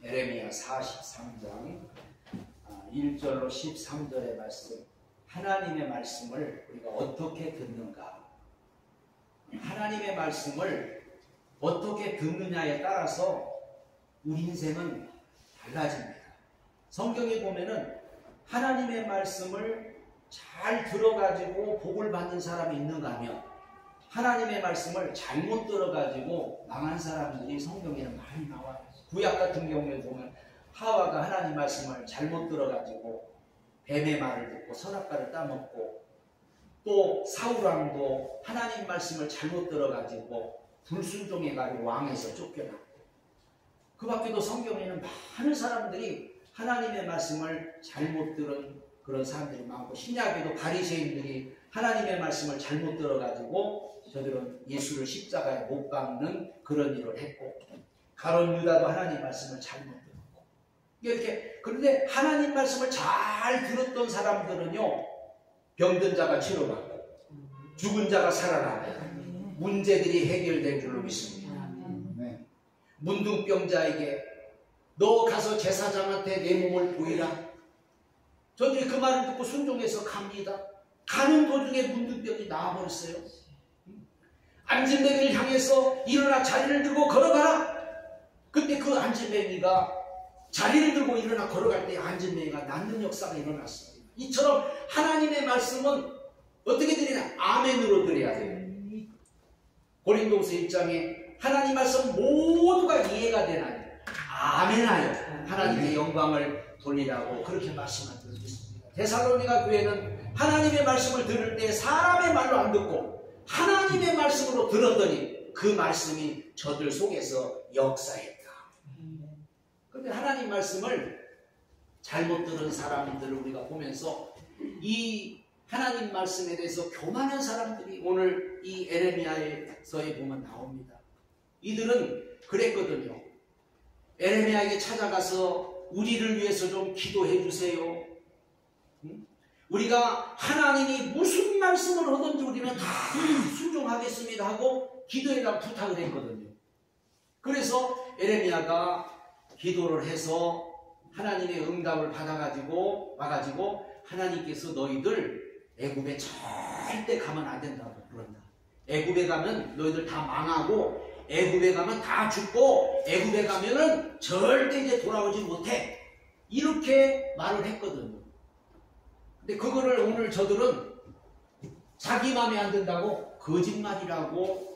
에레미야 43장 1절로 13절의 말씀, 하나님의 말씀을 우리가 어떻게 듣는가, 하나님의 말씀을 어떻게 듣느냐에 따라서 우리 인생은 달라집니다. 성경에 보면은 하나님의 말씀을 잘 들어가지고 복을 받는 사람이 있는가 하면, 하나님의 말씀을 잘못 들어가지고 망한 사람들이 성경에는 많이 나와요. 구약 같은 경우에 보면 하와가 하나님 말씀을 잘못 들어가지고 뱀의 말을 듣고 선악과를 따먹고, 또 사울왕도 하나님 말씀을 잘못 들어가지고 불순종해가지고 왕에서 쫓겨났고, 그 밖에도 성경에는 많은 사람들이 하나님의 말씀을 잘못 들은 그런 사람들이 많고, 신약에도 바리새인들이 하나님의 말씀을 잘못 들어가지고 저들은 예수를 십자가에 못 박는 그런 일을 했고, 가룟 유다도 하나님 말씀을 잘못 들었고, 이렇게. 그런데 하나님 말씀을 잘 들었던 사람들은요, 병든 자가 치료받고 죽은 자가 살아나고 문제들이 해결된 줄로 믿습니다. 문둥병자에게 너 가서 제사장한테 내 몸을 보이라. 저들이 그 말을 듣고 순종해서 갑니다. 가는 도중에 문둥병이 나와버렸어요. 안진뱅이를 향해서 일어나 자리를 들고 걸어가라. 그때 그 안진뱅이가 자리를 들고 일어나 걸어갈 때 안진뱅이가 낫는 역사가 일어났습니다. 이처럼 하나님의 말씀은 어떻게 드리냐? 아멘으로 드려야 돼요. 고린도후서 1장에 하나님 말씀 모두가 이해가 되나요? 아멘하여 하나님의 영광을 돌리라고 그렇게 말씀하고 있습니다. 데살로니가 교회는 하나님의 말씀을 들을 때 사람의 말로 안 듣고 하나님의 말씀으로 들었더니 그 말씀이 저들 속에서 역사했다. 그런데 하나님 말씀을 잘못 들은 사람들을 우리가 보면서 이 하나님 말씀에 대해서 교만한 사람들이 오늘 이 에레미야서에 보면 나옵니다. 이들은 그랬거든요. 에레미야에게 찾아가서 우리를 위해서 좀 기도해 주세요. 우리가 하나님이 무슨 말씀을 하든지 우리는 다 순종하겠습니다 하고 기도해달라고 부탁을 했거든요. 그래서 에레미야가 기도를 해서 하나님의 응답을 받아가지고 와가지고 하나님께서 너희들 애굽에 절대 가면 안 된다고 그런다. 애굽에 가면 너희들 다 망하고 애굽에 가면 다 죽고 애굽에 가면은 절대 이제 돌아오지 못해. 이렇게 말을 했거든요. 근데 그거를 오늘 저들은 자기 마음에 안 든다고 거짓말이라고,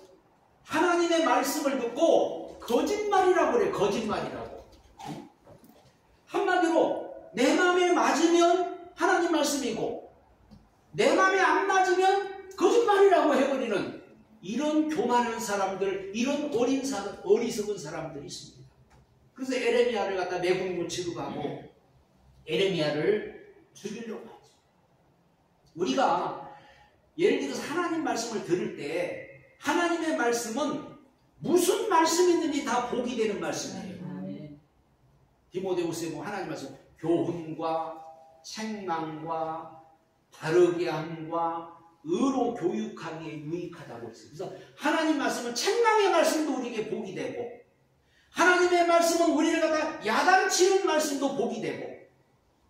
하나님의 말씀을 듣고 거짓말이라고 그래. 거짓말이라고. 한마디로 내 마음에 맞으면 하나님 말씀이고 내 마음에 안 맞으면 거짓말이라고 해버리는 이런 교만한 사람들, 이런 어리석은 사람들이 있습니다. 그래서 에레미야를 갖다 매국노치로 가고 에레미야를 죽이려고 하죠. 우리가 예를 들어서 하나님 말씀을 들을 때 하나님의 말씀은 무슨 말씀이든지 다 복이 되는 말씀이에요. 디모데후서에 보면 하나님 말씀, 교훈과 책망과 바르게 함과 의로 교육하기에 유익하다고 했어요. 그래서 하나님 말씀은 책망의 말씀도 우리에게 복이 되고, 하나님의 말씀은 우리를 갖다 야단치는 말씀도 복이 되고,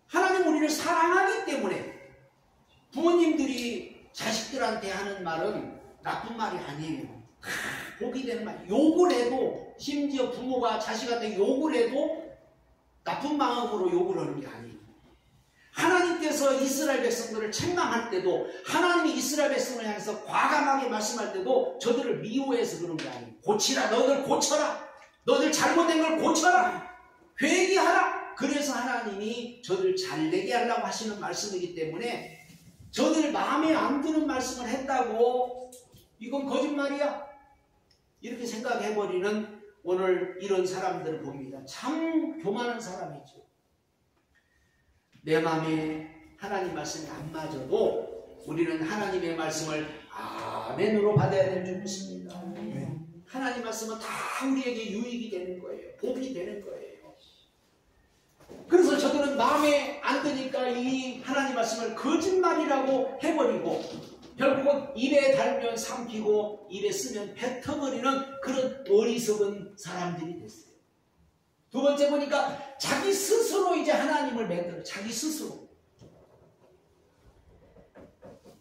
하나님 우리를 사랑하기 때문에 부모님들이 자식들한테 하는 말은 나쁜 말이 아니에요. 복이 되는 말. 욕을 해도, 심지어 부모가 자식한테 욕을 해도 나쁜 마음으로 욕을 하는 게 아니에요. 하나님께서 이스라엘 백성들을 책망할 때도, 하나님이 이스라엘 백성을 향해서 과감하게 말씀할 때도 저들을 미워해서 그런 게 아니에요. 고치라. 너희들 고쳐라. 너희들 잘못된 걸 고쳐라. 회개하라. 그래서 하나님이 저들을 잘되게 하려고 하시는 말씀이기 때문에 저들 마음에 안 드는 말씀을 했다고 이건 거짓말이야, 이렇게 생각해버리는 오늘 이런 사람들을 봅니다. 참 교만한 사람이죠. 내 마음에 하나님 말씀이 안 맞아도 우리는 하나님의 말씀을 아멘으로 받아야 될 줄 믿습니다. 하나님 말씀은 다 우리에게 유익이 되는 거예요. 복이 되는 거예요. 그래서 저들은 마음에 안 드니까 이 하나님 말씀을 거짓말이라고 해버리고 결국은 입에 달면 삼키고 입에 쓰면 뱉어버리는 그런 어리석은 사람들이 됐어요. 두 번째 보니까 자기 스스로 이제 하나님을 만들어. 자기 스스로.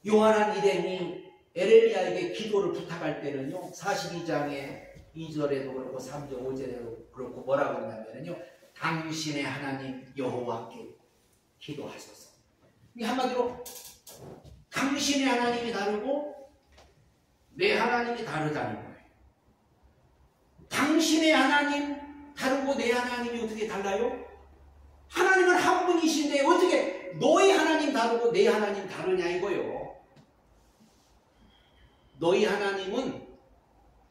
요한한 일행이 에레미야에게 기도를 부탁할 때는요, 42장의 2절에도 그렇고 3절 5절에도 그렇고 뭐라고 하냐면요, 당신의 하나님 여호와께 기도하소서. 이 한마디로 당신의 하나님이 다르고 내 하나님이 다르다는 거예요. 당신의 하나님 다르고 내 하나님이 어떻게 달라요? 하나님은 한 분이신데 어떻게 너희 하나님 다르고 내 하나님 다르냐 이거요. 너희 하나님은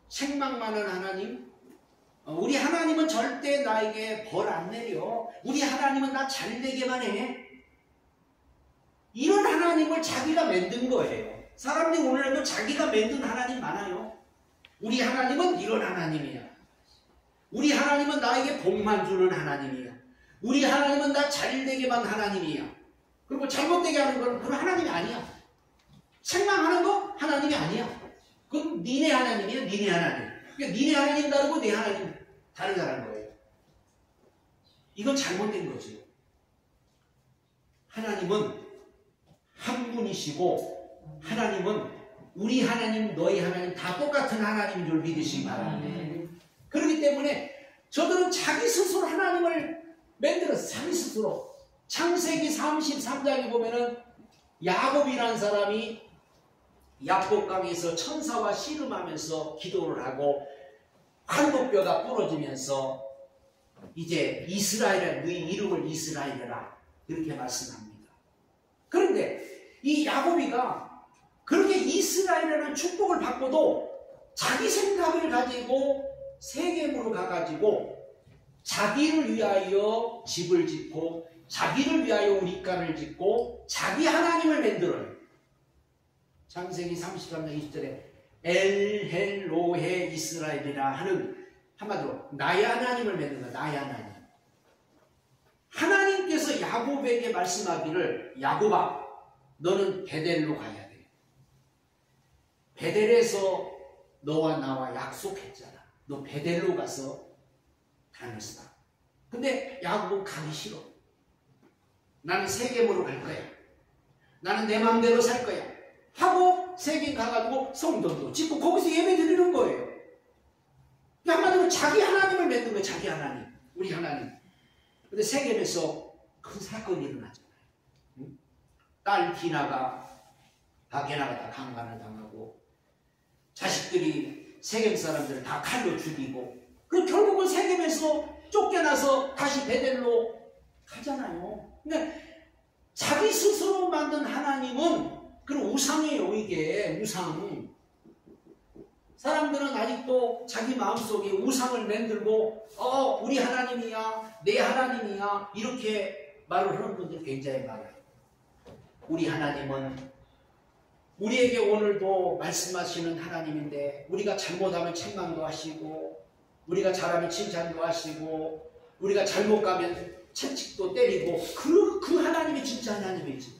책망 많은 하나님, 우리 하나님은 절대 나에게 벌 안 내려. 우리 하나님은 나 잘되게만 해. 이런 하나님을 자기가 만든 거예요. 사람들이 오늘날도 자기가 만든 하나님 많아요. 우리 하나님은 이런 하나님이야. 우리 하나님은 나에게 복만 주는 하나님이야. 우리 하나님은 나 잘되게만 하나님이야. 그리고 잘못되게 하는 건 그건 하나님이 아니야. 책망하는 거 하나님이 아니야. 그건 니네 하나님이야. 니네 하나님. 그러니까 니네 하나님 다르고 내 하나님 다르다는 거예요. 이건 잘못된 거죠. 하나님은 한 분이시고 하나님은 우리 하나님, 너희 하나님 다 똑같은 하나님인 줄 믿으시기 바랍니다. 그렇기 때문에 저들은 자기 스스로 하나님을 만들어서 자기 스스로. 창세기 33장에 보면은 야곱이라는 사람이 야복강에서 천사와 씨름하면서 기도를 하고 팔목뼈가 부러지면서 이제 이스라엘의 네 이름을 이스라엘이라 이렇게 말씀합니다. 그런데 이 야곱이가 그렇게 이스라엘이라는 축복을 받고도 자기 생각을 가지고 세겜으로 가가지고 자기를 위하여 집을 짓고 자기를 위하여 우리간을 짓고 자기 하나님을 만들어요. 창세기 33장 20절에 엘헬로헤 이스라엘이라 하는 한마디로 나의 하나님을 만든 거야. 나의 하나님. 하나님께서 야곱에게 말씀하기를 야곱아 너는 베델로 가야 돼. 베델에서 너와 나와 약속했잖아. 너 베델로 가서 다녔어. 근데 야곱은 가기 싫어. 나는 세겜으로 갈 거야. 나는 내 마음대로 살 거야. 하고 세겜 가가지고 성전도 짓고 거기서 예배 드리는 거예요. 한마디로 자기 하나님을 만든 거예요. 자기 하나님. 우리 하나님. 근데 세겜에서 큰 사건이 일어나잖아요. 응? 딸 디나가 밖에 나가다 강간을 당하고 자식들이 세겜 사람들을 다 칼로 죽이고 그 결국은 세겜에서 쫓겨나서 다시 베델로 가잖아요. 그러니까 자기 스스로 만든 하나님은 그런 우상이에요. 이게 우상. 사람들은 아직도 자기 마음속에 우상을 만들고 우리 하나님이야 내 하나님이야 이렇게 말을 하는 분들 굉장히 많아요. 우리 하나님은 우리에게 오늘도 말씀하시는 하나님인데 우리가 잘못하면 책망도 하시고 우리가 잘하면 칭찬도 하시고 우리가 잘못 가면 채찍도 때리고 그 하나님이 진짜 하나님이지.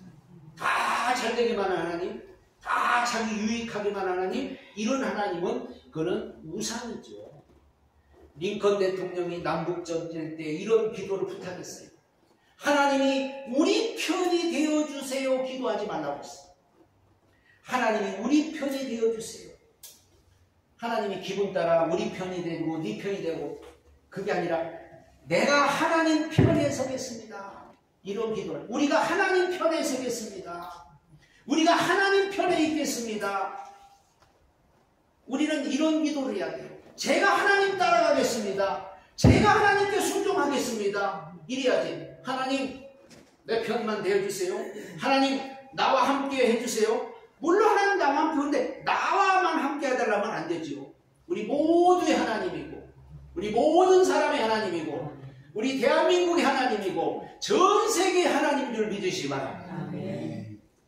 다 잘되게만 하는 하나님, 다 자기 유익하게만 하는 하나님, 이런 하나님은 그는 우상이죠. 링컨 대통령이 남북전쟁 때 이런 기도를 부탁했어요. 하나님이 우리 편이 되어주세요. 기도하지 말라고 했어요. 하나님이 우리 편이 되어주세요. 하나님이 기분 따라 우리 편이 되고 네 편이 되고 그게 아니라 내가 하나님 편에 서겠습니다. 이런 기도를 우리가 하나님 편에 서겠습니다. 우리가 하나님 편에 있겠습니다. 우리는 이런 기도를 해야 돼요. 제가 하나님 따라가겠습니다. 제가 하나님께 순종하겠습니다. 이래야지. 하나님 내 편만 되어주세요. 하나님 나와 함께 해주세요. 물론 하나님 나와 함께 하는데 나와만 함께 해달라면 안 되죠. 우리 모두의 하나님이고 우리 모든 사람의 하나님이고 우리 대한민국의 하나님이고 전 세계의 하나님인 줄 믿으시기 바랍니다.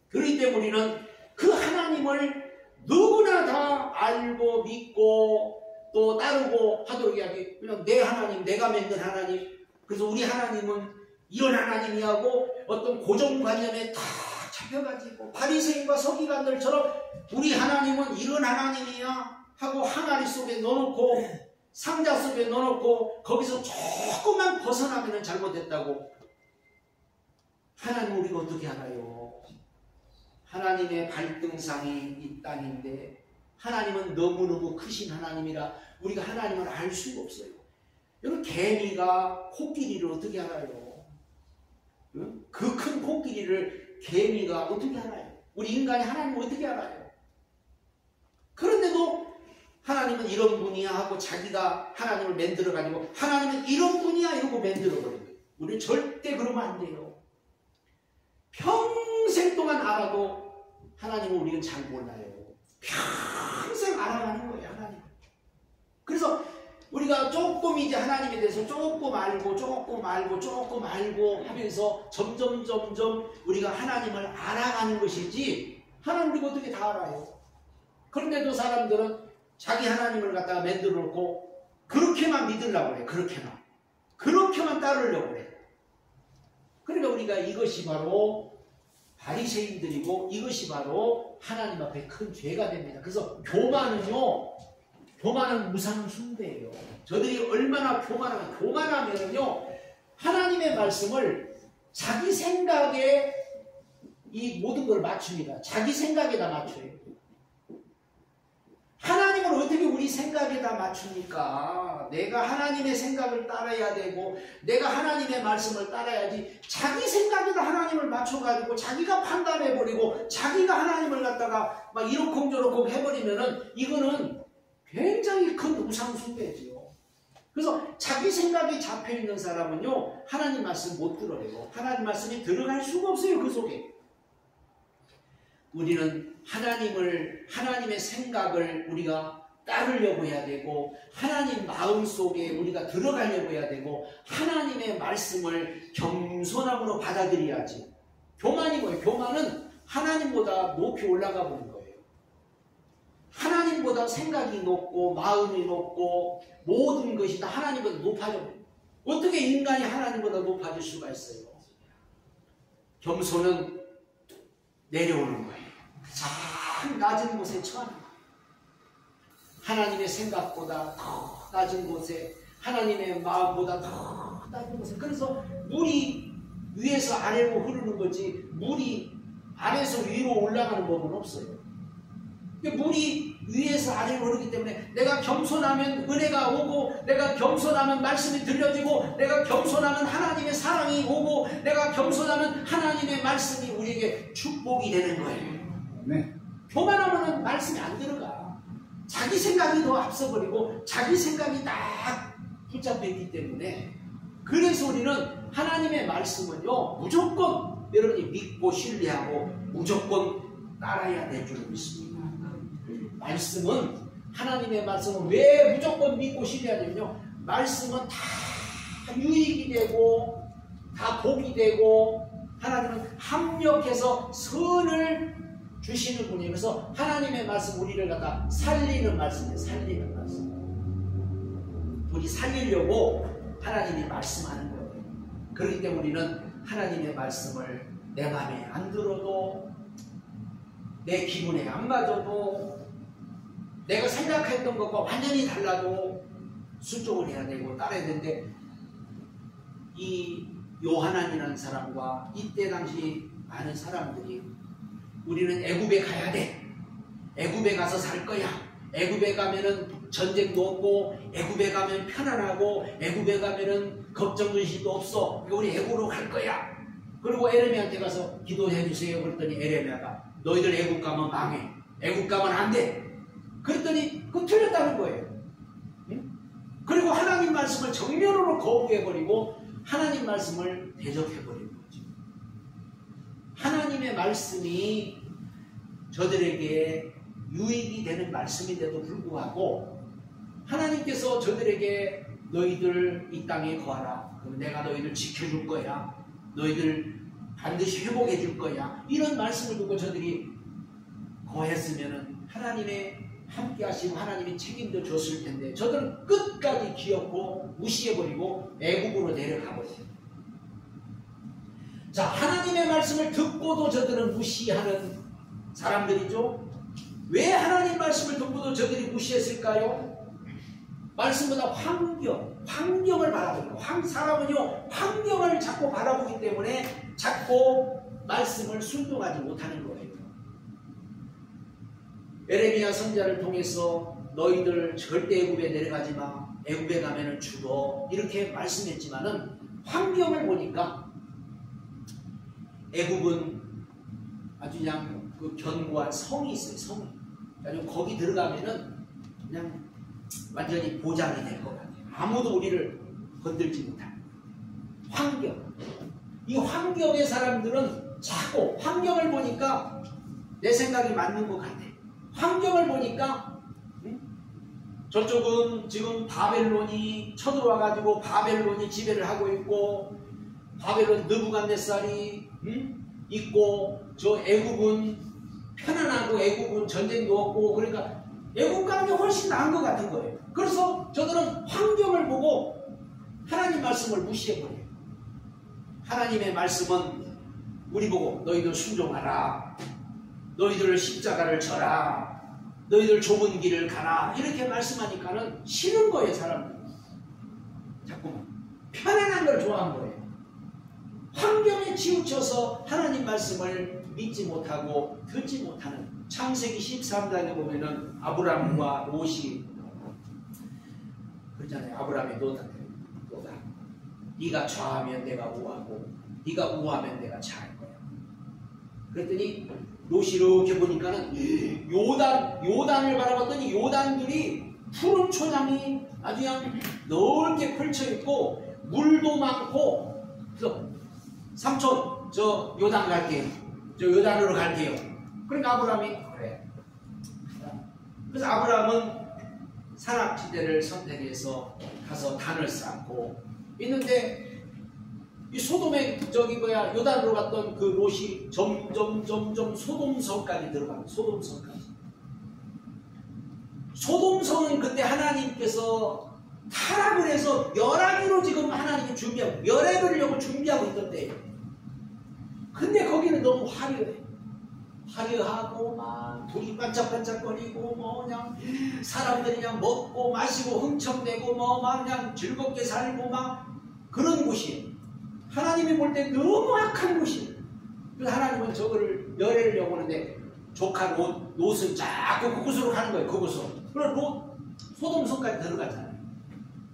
그렇기 때문에 우리는 그 하나님을 누구나 다 알고 믿고 또 따르고 하도록 해야지. 그냥 내 하나님, 내가 만든 하나님. 그래서 우리 하나님은 이런 하나님이하고 어떤 고정관념에 다 잡혀가지고 바리새인과 서기관들처럼 우리 하나님은 이런 하나님이야 하고 항아리 속에 넣어놓고 상자 속에 넣어놓고 거기서 조금만 벗어나면 잘못됐다고. 하나님 우리가 어떻게 알아요? 하나님의 발등상이 이 땅인데 하나님은 너무너무 크신 하나님이라 우리가 하나님을 알 수가 없어요. 여러분, 개미가 코끼리를 어떻게 알아요? 그 큰 코끼리를 개미가 어떻게 알아요? 우리 인간이 하나님을 어떻게 알아요? 그런데도 하나님은 이런 분이야 하고 자기가 하나님을 만들어가지고 하나님은 이런 분이야 이러고 만들어버려요. 우리는 절대 그러면 안 돼요. 평생 동안 알아도 하나님을 우리는 잘 몰라요. 평생 알아가는 거예요, 하나님. 그래서 우리가 조금 이제 하나님에 대해서 조금 알고 하면서 점점 우리가 하나님을 알아가는 것이지 하나님 우리가 어떻게 다 알아요? 그런데도 사람들은 자기 하나님을 갖다가 만들어 놓고 그렇게만 믿으려고 그래. 그렇게만 따르려고 그래. 그러니까 우리가 이것이 바로 바리새인들이고 이것이 바로 하나님 앞에 큰 죄가 됩니다. 그래서 교만은 무상 숭배예요. 저들이 얼마나 교만하면요, 하나님의 말씀을 자기 생각에 이 모든 걸 맞춥니다. 자기 생각에다 맞춰요. 하나님을 어떻게 우리 생각에다 맞춥니까? 내가 하나님의 생각을 따라야 되고 내가 하나님의 말씀을 따라야지. 자기 생각에다 하나님을 맞춰가지고 자기가 판단해버리고 자기가 하나님을 갖다가 막 이러쿵저러쿵 해버리면은 이거는 굉장히 큰 우상숭배지요. 그래서 자기 생각에 잡혀있는 사람은요, 하나님 말씀 못 들어요. 하나님 말씀이 들어갈 수가 없어요, 그 속에. 우리는 하나님의 생각을 우리가 따르려고 해야 되고 하나님 마음속에 우리가 들어가려고 해야 되고 하나님의 말씀을 겸손함으로 받아들여야지. 교만이 뭐예요? 교만은 하나님보다 높이 올라가 보는 거예요. 하나님보다 생각이 높고 마음이 높고 모든 것이 다 하나님보다 높아져. 어떻게 인간이 하나님보다 높아질 수가 있어요? 겸손은 내려오는 거예요. 가장 낮은 곳에 처하는 거예요. 하나님의 생각보다 더 낮은 곳에, 하나님의 마음보다 더 낮은 곳에. 그래서 물이 위에서 아래로 흐르는 거지 물이 아래에서 위로 올라가는 법은 없어요. 물이 위에서 아래로 흐르기 때문에 내가 겸손하면 은혜가 오고, 내가 겸손하면 말씀이 들려지고, 내가 겸손하면 하나님의 사랑이 오고, 내가 겸손하면 하나님의 말씀이 우리에게 축복이 되는 거예요. 네. 교만하면 말씀이 안 들어가. 자기 생각이 더 앞서버리고 자기 생각이 딱 붙잡혀 있기 때문에. 그래서 우리는 하나님의 말씀은요, 무조건 여러분이 믿고 신뢰하고 무조건 따라야 될 줄 믿습니다. 말씀은, 하나님의 말씀은 왜 무조건 믿고 신뢰해야 되냐면요, 말씀은 다 유익이 되고 다 복이 되고 하나님은 합력해서 선을 주시는 분이에요. 그래서 하나님의 말씀, 우리를 갖다 살리는 말씀이에요. 살리는 말씀. 우리 살리려고 하나님이 말씀하는 거예요. 그렇기 때문에 우리는 하나님의 말씀을 내 마음에 안 들어도, 내 기분에 안 맞아도, 내가 생각했던 것과 완전히 달라도 순종을 해야 되고 따라야 되는데, 이 요하난이라는 사람과 이때 당시 많은 사람들이 우리는 애굽에 가야 돼. 애굽에 가서 살 거야. 애굽에 가면은 전쟁도 없고, 애굽에 가면 편안하고, 애굽에 가면은 걱정 근심도 없어. 우리 애굽으로 갈 거야. 그리고 에레미야한테 가서 기도해 주세요. 그랬더니 에레미야가 너희들 애굽 가면 망해. 애굽 가면 안 돼. 그랬더니 그거 틀렸다는 거예요. 응? 그리고 하나님 말씀을 정면으로 거부해버리고 하나님 말씀을 대적해버리는 거죠. 하나님의 말씀이 저들에게 유익이 되는 말씀인데도 불구하고 하나님께서 저들에게 너희들 이 땅에 거하라. 그럼 내가 너희들 지켜줄 거야. 너희들 반드시 회복해 줄 거야. 이런 말씀을 듣고 저들이 거했으면 하나님의 함께 하시고 하나님이 책임져 줬을 텐데 저들은 끝까지 기억고 무시해버리고 애국으로 내려가버려요. 자, 하나님의 말씀을 듣고도 저들은 무시하는 사람들이죠. 왜 하나님 말씀을 듣고도 저들이 무시했을까요? 말씀보다 환경을 바라보고 사람은요 환경을 자꾸 바라보기 때문에 자꾸 말씀을 순종하지 못하는 거예요. 에레미야 선지자를 통해서 너희들 절대 애굽에 내려가지 마. 애굽에 가면은 죽어. 이렇게 말씀했지만은 환경을 보니까 애굽은 아주 그냥 그 견고한 성이 있어요. 성이. 그러니까 거기 들어가면은 그냥 완전히 보장이 될 것 같아요. 아무도 우리를 건들지 못하는 환경. 이 환경의 사람들은 자꾸 환경을 보니까 내 생각이 맞는 것 같아. 환경을 보니까 저쪽은 지금 바벨론이 쳐들어와가지고 바벨론이 지배를 하고 있고 바벨론 느부갓네살이 있고 저 애굽은 편안하고 애굽은 전쟁도 없고 그러니까 애굽 가는 게 훨씬 나은 것 같은 거예요. 그래서 저들은 환경을 보고 하나님 말씀을 무시해버려요. 하나님의 말씀은 우리 보고 너희들 순종하라. 너희들 십자가를 져라. 너희들 좁은 길을 가라. 이렇게 말씀하니까는 싫은 거예요. 사람들은. 자꾸만 편안한 걸 좋아한 거예요. 환경에 치우쳐서 하나님 말씀을 믿지 못하고 듣지 못하는 창세기 13장에 보면은 아브람과 롯이 그러잖아요. 아브람이 노다. 네가 좌하면 내가 우하고 네가 우하면 내가 좌할 거야. 그랬더니 롯이 이렇게 보니까는 요단을 바라봤더니 요단들이 푸른 초장이 아주 그냥 넓게 펼쳐 있고 물도 많고 그래서 삼촌 저 요단 갈게요. 저 요단으로 갈게요. 그러니까 아브람이 그래. 그래서 아브람은 산악지대를 선택해서 가서 단을 쌓고 있는데 이 소돔에 요단으로 갔던 그 롯이 점점 소돔성까지 들어가요. 소돔성까지. 소돔성은 그때 하나님께서 타락을 해서 멸하기로 지금 하나님이 준비하고 멸해버리려고 준비하고 있던 때예요. 근데 거기는 너무 화려해. 화려하고 막 불이 반짝반짝거리고 뭐 그냥 사람들이 그냥 먹고 마시고 흥청대고 뭐 막 그냥 즐겁게 살고 막 그런 곳이에요. 하나님이 볼 때 너무 악한 곳이에요. 그래서 하나님은 저거를 멸하려고 하는데 조카 롯은 자꾸 그곳으로 가는 거예요. 그곳으로. 그래서 롯 소돔성까지 들어가잖아요.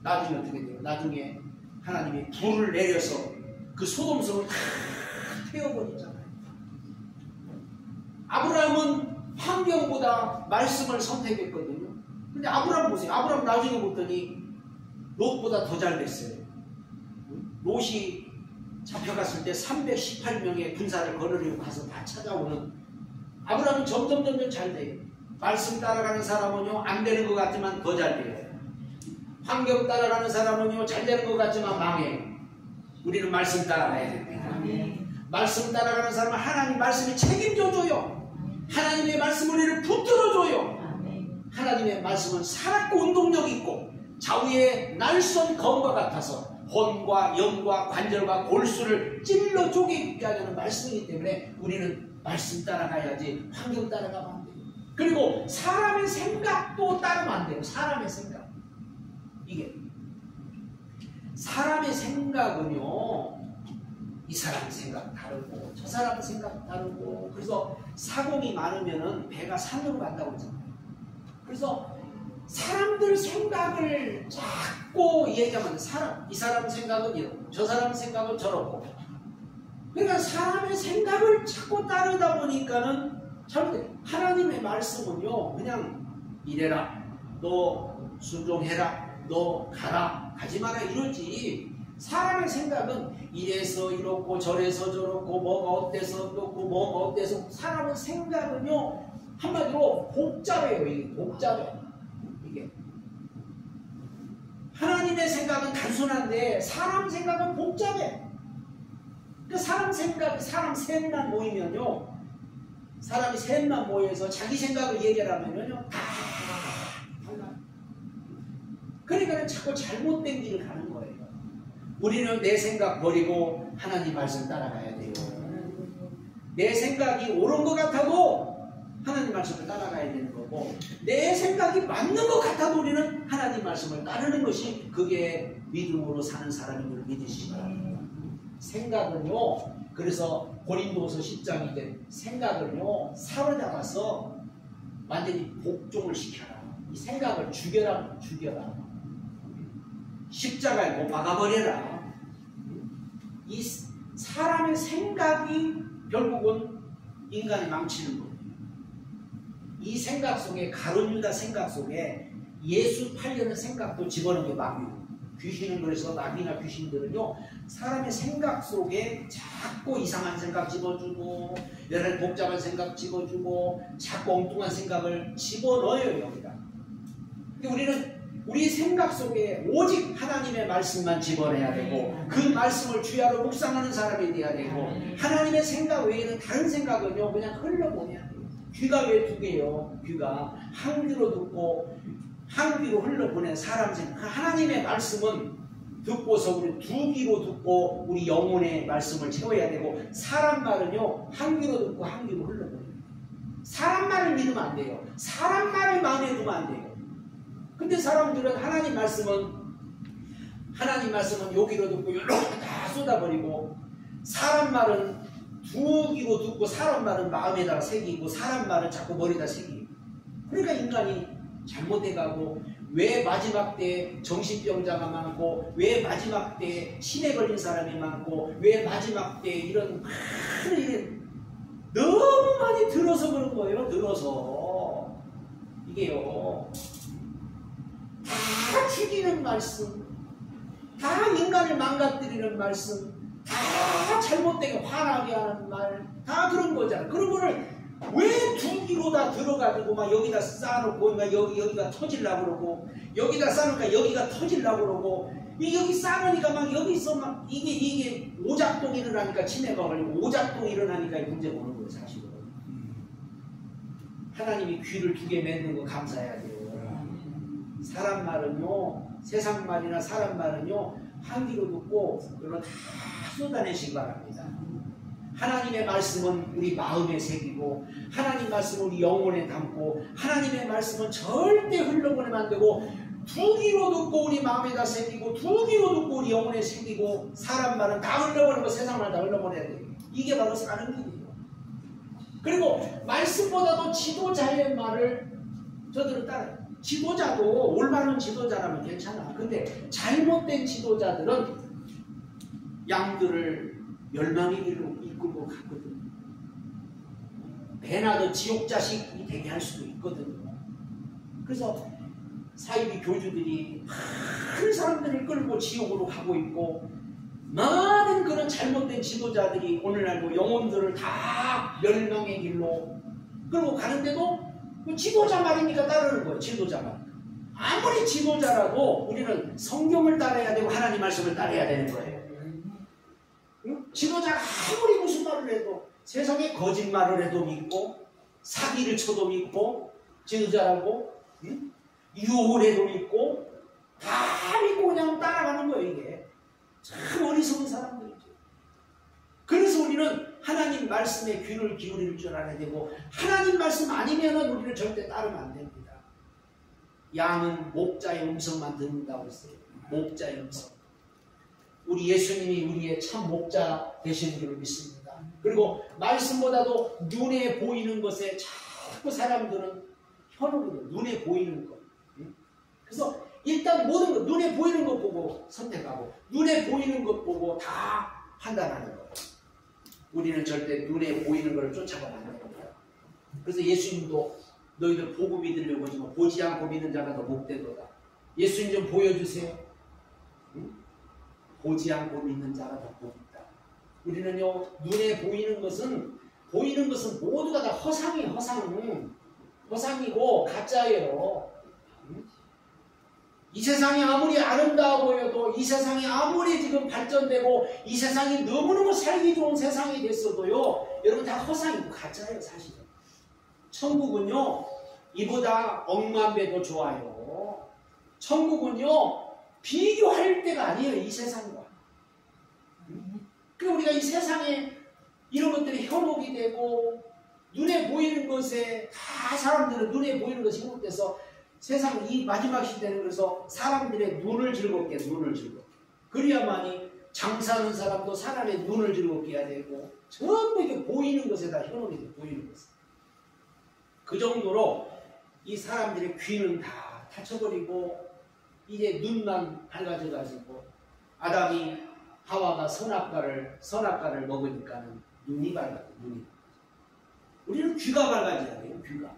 나중에 어떻게 돼요? 나중에 하나님이 불을 내려서 그 소돔성을 다 태워버리잖아요. 아브라함은 환경보다 말씀을 선택했거든요. 근데 아브라함 보세요. 아브라함 나중에 봤더니 롯보다 더 잘 됐어요. 롯이 잡혀갔을 때 318명의 군사를 거느리고 가서 다 찾아오는 아브라함은 점점 잘 돼요. 말씀 따라가는 사람은요 안 되는 것 같지만 더 잘 돼요. 환경 따라가는 사람은요 잘 되는 것 같지만 망해요. 우리는 말씀 따라가야 됩니다. 말씀 따라가는 사람은 하나님 말씀이 책임져줘요. 하나님의 말씀은 우리를 붙들어줘요. 하나님의 말씀은 살았고 운동력이 있고 좌우의 날선 검과 같아서 혼과 영과 관절과 골수를 찔러 쪼개게 하는 말씀이기 때문에 우리는 말씀 따라가야지 환경 따라가면 안 돼요. 그리고 사람의 생각도 따르면 안 돼요. 사람의 생각. 이게 사람의 생각은요 이 사람 생각 다르고 저 사람 생각 다르고 그래서 사공이 많으면은 배가 산으로 간다고 하잖아요. 그래서 사람들 생각을 자꾸 얘기하면 이 사람 생각은 이렇고 저 사람 생각은 저렇고 그러니까 사람의 생각을 자꾸 따르다 보니까는 잘못돼. 하나님의 말씀은요 그냥 이래라 너 순종해라 너 가지 마라 이러지 사람의 생각은 이래서 이렇고 저래서 저렇고 뭐가 어때서 그렇고 뭐가 어때서 사람의 생각은요 한마디로 복잡해요. 이게 복잡해. 이게 하나님의 생각은 단순한데 사람 생각은 복잡해. 그 사람 생각, 사람 셋만 모이면요 사람이 셋만 모여서 자기 생각을 얘기하면요 다 달라요. 그러니까 자꾸 잘못된 길을 가는 거예요. 우리는 내 생각 버리고 하나님 말씀 따라가야 돼요. 내 생각이 옳은 것 같아도 하나님 말씀을 따라가야 되는 거고, 내 생각이 맞는 것 같아도 우리는 하나님 말씀을 따르는 것이 그게 믿음으로 사는 사람인 걸 믿으시기 바랍니다. 생각은요, 그래서 고린도서 10장인데 생각을요 사로잡아서 완전히 복종을 시켜라. 이 생각을 죽여라. 십자가에 못 박아버려라. 이 사람의 생각이 결국은 인간을 망치는 거예요. 이 생각 속에, 가룟 유다 생각 속에 예수 팔려는 생각도 집어넣은 게 마귀예요. 귀신은 그래서 마귀나 귀신들은요, 사람의 생각 속에 자꾸 이상한 생각 집어주고, 여러 복잡한 생각 집어주고, 자꾸 엉뚱한 생각을 집어넣어요, 여기다. 근데 우리는 우리 생각 속에 오직 하나님의 말씀만 집어내야 되고, 그 말씀을 주야로 묵상하는 사람이 돼야 되고, 하나님의 생각 외에는 다른 생각은요 그냥 흘러보내야 돼요. 귀가 왜 두 개요? 귀가 한 귀로 듣고 한 귀로 흘러보낸 사람 생각. 하나님의 말씀은 듣고서 우리 두 귀로 듣고 우리 영혼의 말씀을 채워야 되고, 사람 말은요 한 귀로 듣고 한 귀로 흘러보내요. 사람 말을 믿으면 안 돼요. 사람 말을 마음에 두면 안 돼요. 근데 사람들은 하나님 말씀은 여기로 듣고 여기로 다 쏟아버리고, 사람 말은 두 귀로 듣고 사람 말은 마음에다가 새기고, 사람 말은 자꾸 머리에다 새기고. 그러니까 인간이 잘못돼가고, 왜 마지막 때 정신병자가 많고, 왜 마지막 때 치매 걸린 사람이 많고, 왜 마지막 때 이런 많은 일이 너무 많이 들어서 그런 거예요. 들어서 이게요 다 죽이는 말씀, 다 인간을 망가뜨리는 말씀, 다 잘못되게 화나게 하는 말, 다 그런 거잖아. 그런 거를 왜 두 귀로 다 들어가지고 막 여기다 쌓아놓고 막 여기가 터질라고 그러고, 여기다 쌓으니까 여기가 터질라고 그러고, 여기 쌓으니까 막 여기서 막 이게 오작동 일어나니까 치매가 걸리고, 오작동 일어나니까 문제가 오는 거예요, 사실은. 하나님이 귀를 두 개 맺는 거 감사해야 돼요. 사람 말은요, 세상 말이나 사람 말은요 한 귀로 듣고 그걸 다 쏟아내시기 바랍니다. 하나님의 말씀은 우리 마음에 새기고, 하나님 말씀은 우리 영혼에 담고, 하나님의 말씀은 절대 흘러보내면 안 되고, 두 귀로 듣고 우리 마음에다 새기고, 두 귀로 듣고 우리 영혼에 새기고, 사람 말은 다 흘러보내고 세상 말 다 흘러보내야 돼요. 이게 바로 사는 길이에요. 그리고 말씀보다도 지도자의 말을 저들은 따라요. 지도자도 올바른 지도자라면 괜찮아. 근데 잘못된 지도자들은 양들을 멸망의 길로 이끌고 가거든. 배나도 지옥 자식이 되게 할 수도 있거든요. 그래서 사이비 교주들이 많은 사람들을 끌고 지옥으로 가고 있고, 많은 그런 잘못된 지도자들이 오늘날도 영혼들을 다 멸망의 길로 끌고 가는데도 지도자 말이니까 따르는 거예요. 지도자 말. 아무리 지도자라도 우리는 성경을 따라야 되고 하나님 말씀을 따라야 되는 거예요. 지도자가 아무리 무슨 말을 해도, 세상에 거짓말을 해도 믿고, 사기를 쳐도 믿고, 지도자라고 유혹을 해도 믿고, 다 믿고 그냥 따라가는 거예요. 이게 참 어리석은 사람들이죠. 그래서 우리는 하나님 말씀에 귀를 기울일 줄 알아야 되고, 하나님 말씀 아니면은 우리는 절대 따르면 안 됩니다. 양은 목자의 음성만 듣는다고 했어요. 목자의 음성. 우리 예수님이 우리의 참 목자 되시는 줄 믿습니다. 그리고 말씀보다도 눈에 보이는 것에 자꾸 사람들은 현혹이에요. 눈에 보이는 것. 그래서 일단 모든 것, 눈에 보이는 것 보고 선택하고, 눈에 보이는 것 보고 다 판단하는 거예요. 우리는 절대 눈에 보이는 것을 쫓아가면 안 됩니다. 그래서 예수님도 너희들 보고 믿으려고 하지만 보지 않고 믿는 자가 더 복되도다. 예수님 좀 보여주세요. 보지 않고 믿는 자가 더 복이다. 우리는요, 눈에 보이는 것은 모두가 다 허상이에요. 허상이고 가짜예요. 이 세상이 아무리 아름다워 보여도, 이 세상이 아무리 지금 발전되고, 이 세상이 너무너무 살기 좋은 세상이 됐어도요, 여러분 다 허상이고 가짜예요, 사실은. 천국은요, 이보다 억만 배도 좋아요. 천국은요, 비교할 때가 아니에요, 이 세상과. 그러니까 우리가 이 세상에 이런 것들이 현혹이 되고, 눈에 보이는 것에 다 사람들은 눈에 보이는 것이 현혹돼서 세상 이 마지막 시대는 그래서 사람들의 눈을 즐겁게 그래야만이 장사하는 사람도 사람의 눈을 즐겁게 해야 되고 전부 이게 보이는 것에 다 현혹이 돼 보이는 것에 그 정도로 이 사람들의 귀는 다 닫혀버리고 이제 눈만 밝아져 가지고 아담이 하와가 선악과를 먹으니까는 눈이 밝아요. 우리는 귀가 밝아져야 돼요. 귀가.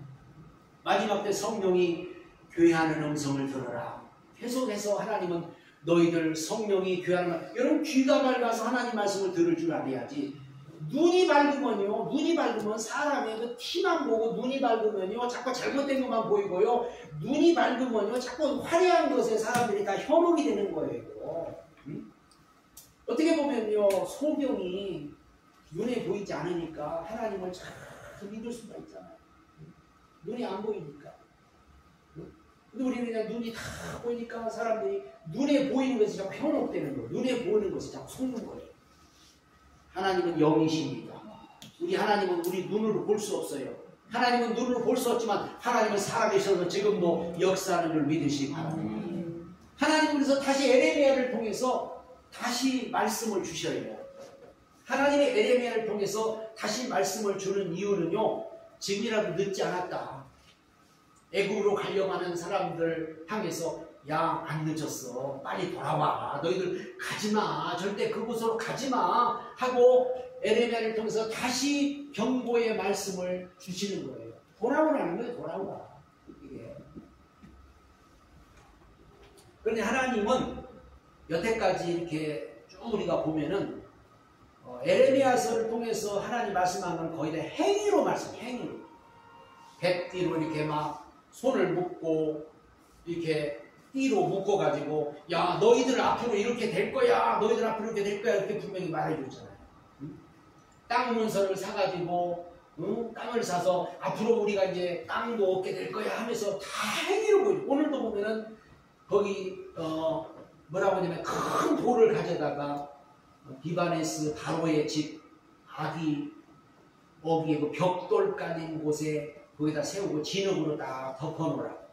마지막 때 성령이 교회하는 음성을 들어라. 계속해서 하나님은 너희들 성령이 교회하는 여러분 귀가 밝아서 하나님 말씀을 들을 줄 알아야지. 눈이 밝으면 사람의 그 티만 보고 눈이 밝으면요 자꾸 잘못된 것만 보이고요. 눈이 밝으면요 자꾸 화려한 것에 사람들이 다 현혹이 되는 거예요. 어떻게 보면요 소경이 눈에 보이지 않으니까 하나님을 잘 믿을 수가 있잖아요. 눈이 안 보이니까. 근데 우리는 그냥 눈이 다 보이니까 사람들이 눈에 보이는 것이 자꾸 현혹되는 거예요. 눈에 보이는 것이 자꾸 속는 거예요. 하나님은 영이십니다. 우리 하나님은 우리 눈으로 볼 수 없어요. 하나님은 눈으로 볼 수 없지만 하나님은 살아계셔서 지금도 역사하는 걸 믿으시기 바랍니다. 하나님은 그래서 다시 에레미야를 통해서 다시 말씀을 주셔요. 하나님의 에레미야를 통해서 다시 말씀을 주는 이유는요. 지금이라도 늦지 않았다. 애국으로 가려고 하는 사람들 향해서 야, 안 늦었어. 빨리 돌아와. 너희들 가지마. 절대 그곳으로 가지마. 하고 에레미야를 통해서 다시 경고의 말씀을 주시는 거예요. 돌아오라는 거예요. 돌아오라. 이게. 그런데 하나님은 여태까지 이렇게 쭉 우리가 보면은 에레미야서를 통해서 하나님 말씀하는 건 거의 다 행위로 행위로. 백띠로 이렇게 막 손을 묶고 이렇게 띠로 묶어가지고 야 너희들 앞으로 이렇게 될 거야. 너희들 앞으로 이렇게 될 거야. 이렇게 분명히 말해줬잖아요. 땅 문서를 사가지고 땅을 사서 앞으로 우리가 이제 땅도 얻게 될 거야 하면서 다 행위로 보여요. 오늘도 보면은 거기 뭐라고 하냐면 큰 돌을 가져다가 비바네스 바로의 집 아기 어기의 그 벽돌 깔린 곳에 거기다 세우고 진흙으로 다 덮어놓으라고.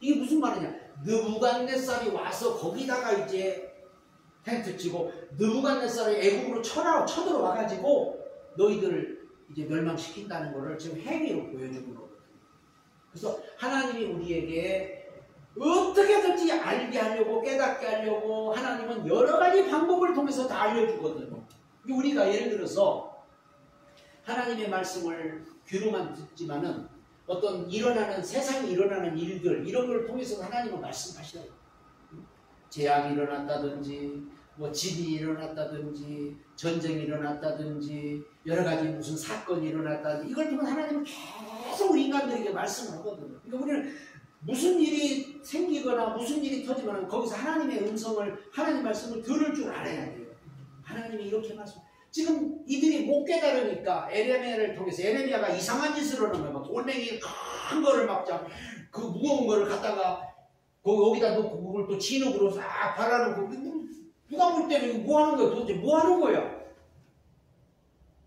이게 무슨 말이냐? 느부갓네살이 와서 거기다가 이제 텐트 치고 느부갓네살이 애국으로 쳐들어와가지고 너희들을 이제 멸망시킨다는 것을 지금 행위로 보여주는 거거든요. 그래서 하나님이 우리에게 어떻게든지 알게 하려고 깨닫게 하려고 하나님은 여러 가지 방법을 통해서 다 알려주거든요. 우리가 예를 들어서 하나님의 말씀을 귀로만 듣지만은 어떤 세상에 일어나는 일들 이런 걸 통해서 하나님은 말씀하셔요. 재앙이 일어났다든지 뭐 집이 일어났다든지 전쟁이 일어났다든지 여러 가지 무슨 사건이 일어났다든지 이걸 통해 하나님은 계속 우리 인간들에게 말씀하거든요. 그러니까 우리는 무슨 일이 생기거나 무슨 일이 터지면 거기서 하나님의 음성을 하나님 말씀을 들을 줄 알아야 돼요. 하나님이 이렇게 말씀. 지금 이들이 못 깨달으니까 에레미야를 통해서 에레미야가 이상한 짓을 하는 거예요. 돌멩이 큰 거를 막 그 무거운 거를 갖다가 거기다 놓고 그걸 또 진흙으로 싹 발라놓고 누가 볼 때는 뭐 하는 거야? 도대체 뭐 하는 거야?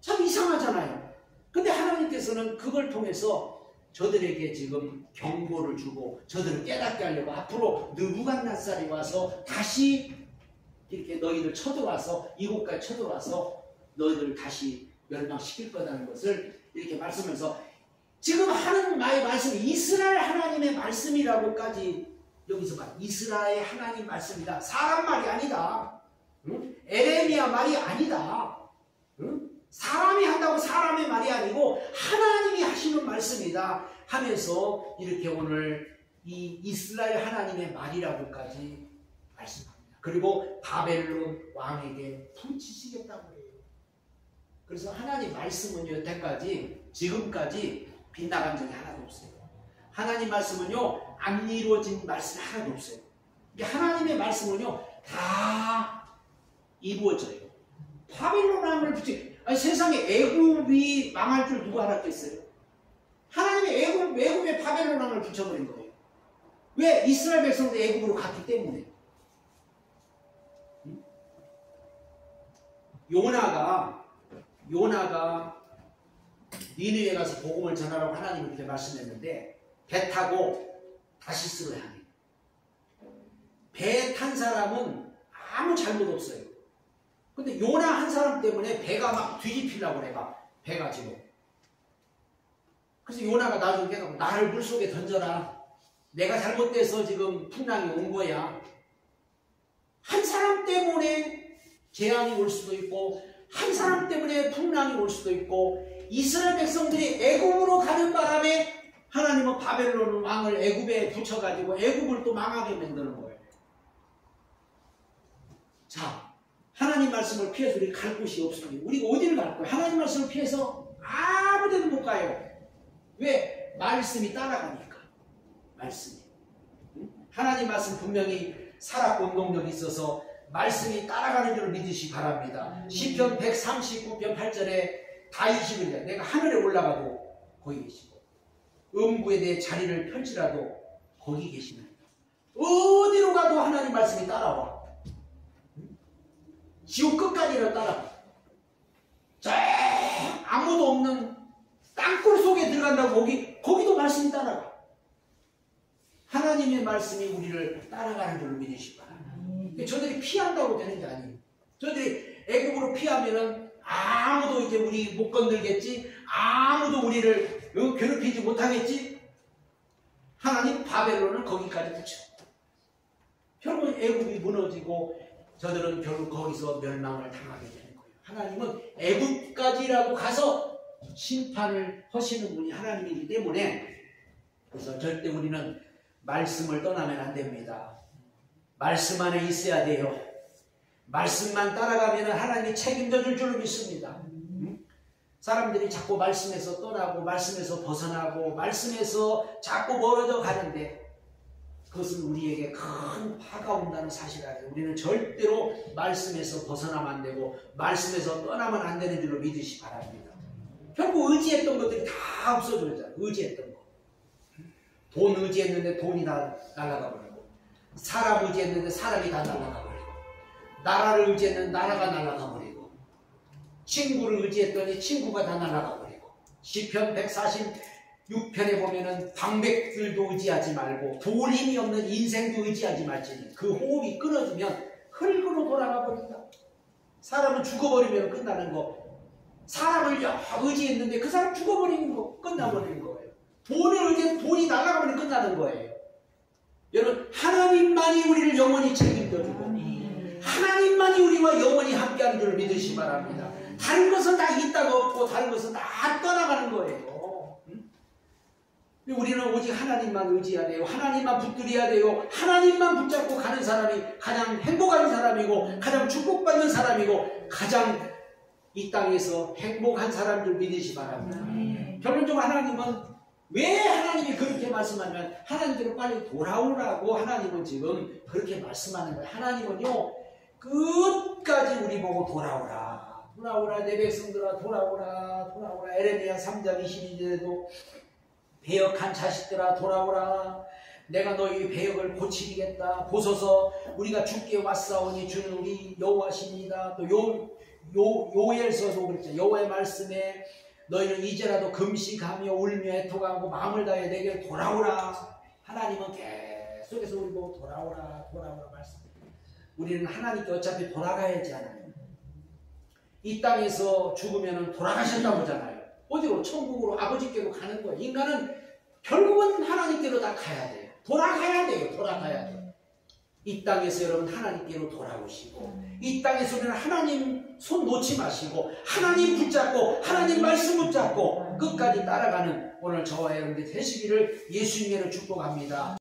참 이상하잖아요. 근데 하나님께서는 그걸 통해서 저들에게 지금 경고를 주고 저들을 깨닫게 하려고 앞으로 느부갓네살이 와서 다시 이렇게 너희들 쳐들어와서 이곳까지 쳐들어와서 너희들을 다시 멸망시킬 거라는 것을 이렇게 말씀하면서 지금 하는 말씀이 이스라엘 하나님의 말씀이라고까지 여기서 봐. 이스라엘 하나님 말씀이다. 사람 말이 아니다. 응? 에레미야 말이 아니다. 응? 사람이 한다고 사람의 말이 아니고 하나님이 하시는 말씀이다 하면서 이렇게 오늘 이 이스라엘 하나님의 말이라고까지 말씀합니다. 그리고 바벨론 왕에게 훔치시겠다고 해요. 그래서 하나님 말씀은 여태까지 지금까지 빗나간 적이 하나도 없어요. 하나님 말씀은요 안 이루어진 말씀이 하나도 없어요. 하나님의 말씀은요 다 이루어져요. 바벨론 왕을 붙이 세상에 애굽이 망할 줄 누가 알았겠어요? 하나님의 애굽에 바벨론 왕을 붙여버린 거예요. 왜? 이스라엘 백성도 애굽으로 갔기 때문에. 요나가 니느웨 가서 복음을 전하라고 하나님이 그렇게 말씀했는데 배 타고 다시스로 향해. 배 탄 사람은 아무 잘못 없어요. 근데 요나 한 사람 때문에 배가 막 뒤집히려고 내가 배 가지고. 그래서 요나가 나중에 깨닫고 나를 물속에 던져라. 내가 잘못돼서 지금 풍랑이 온 거야. 한 사람 때문에 재앙이 올 수도 있고 한 사람 때문에 풍랑이 올 수도 있고 이스라엘 백성들이 애굽으로 가는 바람에 하나님은 바벨론 왕을 애굽에 붙여가지고 애굽을 또 망하게 만드는 거예요. 자, 하나님 말씀을 피해서 우리 갈 곳이 없습니다. 우리가 어디를 갈 거예요? 하나님 말씀을 피해서 아무 데도 못 가요. 왜? 말씀이 따라가니까. 말씀이. 하나님 말씀 분명히 살았고 운동력이 있어서 말씀이 따라가는 줄 믿으시기 바랍니다. 시편 139편 8절에 다윗이 그러잖아요. 내가 하늘에 올라가도 거기 계시고 음부에 내 자리를 펼치라도 거기 계시나이다. 어디로 가도 하나님 말씀이 따라와. 지옥 끝까지는 따라와. 저 아무도 없는 땅굴 속에 들어간다고 거기도 말씀이 따라가. 하나님의 말씀이 우리를 따라가는 줄 믿으시기 바랍니다. 저들이 피한다고 되는 게 아니에요. 저들이 애굽으로 피하면은 아무도 이제 우리 못 건들겠지, 아무도 우리를 괴롭히지 못하겠지. 하나님 바벨론을 거기까지 붙여. 결국 애굽이 무너지고 저들은 결국 거기서 멸망을 당하게 되는 거예요. 하나님은 애굽까지라고 가서 심판을 하시는 분이 하나님이기 때문에 그래서 절대 우리는 말씀을 떠나면 안 됩니다. 말씀 안에 있어야 돼요. 말씀만 따라가면 하나님이 책임져 줄 줄로 믿습니다. 사람들이 자꾸 말씀에서 떠나고 말씀에서 벗어나고 말씀에서 자꾸 멀어져 가는데 그것은 우리에게 큰 화가 온다는 사실 아니에요. 우리는 절대로 말씀에서 벗어나면 안 되고 말씀에서 떠나면 안 되는 줄로 믿으시기 바랍니다. 결국 의지했던 것들이 다 없어져요. 의지했던 거. 돈 의지했는데 돈이 다 날아가 버리고 사람 의지했는데 사람이 다 날아가 버리고 나라를 의지했는데 나라가 날아가 버리고 친구를 의지했더니 친구가 다 날아가 버리고 시편 146편에 보면은 방백들도 의지하지 말고 돌 힘이 없는 인생도 의지하지 말지니 그 호흡이 끊어지면 흙으로 돌아가 버린다. 사람은 죽어버리면 끝나는 거. 사람을 의지했는데 그 사람 죽어버리는 거 끝나버리는 거예요. 돈을 의지해서 돈이 날아가면 끝나는 거예요. 여러분 하나님만이 우리를 영원히 책임져주고 하나님만이 우리와 영원히 함께하는 줄 믿으시기 바랍니다. 다른 것은 다 있다가 없고 다른 것은 다 떠나가는 거예요. 우리는 오직 하나님만 의지해야 돼요. 하나님만 붙들어야 돼요. 하나님만 붙잡고 가는 사람이 가장 행복한 사람이고 가장 축복받는 사람이고 가장 이 땅에서 행복한 사람인 줄 믿으시기 바랍니다. 결론적으로 하나님은 왜 하나님이 그렇게 말씀하면 하나님께로 빨리 돌아오라고 하나님은 지금 그렇게 말씀하는 거예요. 하나님은요 끝까지 우리 보고 돌아오라. 돌아오라 내 백성들아 돌아오라 돌아오라. 에레미야 3장 22절에도 배역한 자식들아 돌아오라. 내가 너희 배역을 고치리겠다. 보소서 우리가 주께 왔사오니 주는 우리 여호와십니다. 또 요엘서도 그랬죠. 여호와의 말씀에 너희는 이제라도 금식하며 울며 애통하고 마음을 다해 내게 돌아오라. 하나님은 계속해서 우리 보고 돌아오라 돌아오라 말씀. 우리는 하나님께 어차피 돌아가야 하잖아요. 이 땅에서 죽으면 돌아가신다고 하잖아요. 어디로? 천국으로 아버지께로 가는 거예요. 인간은 결국은 하나님께로 다 가야 돼요. 돌아가야 돼요. 돌아가야 돼요. 이 땅에서 여러분 하나님께로 돌아오시고 이 땅에서 우리는 하나님 손 놓지 마시고 하나님 붙잡고 하나님 말씀 붙잡고 끝까지 따라가는 오늘 저와 여러분들 되시기를 예수님으로 축복합니다.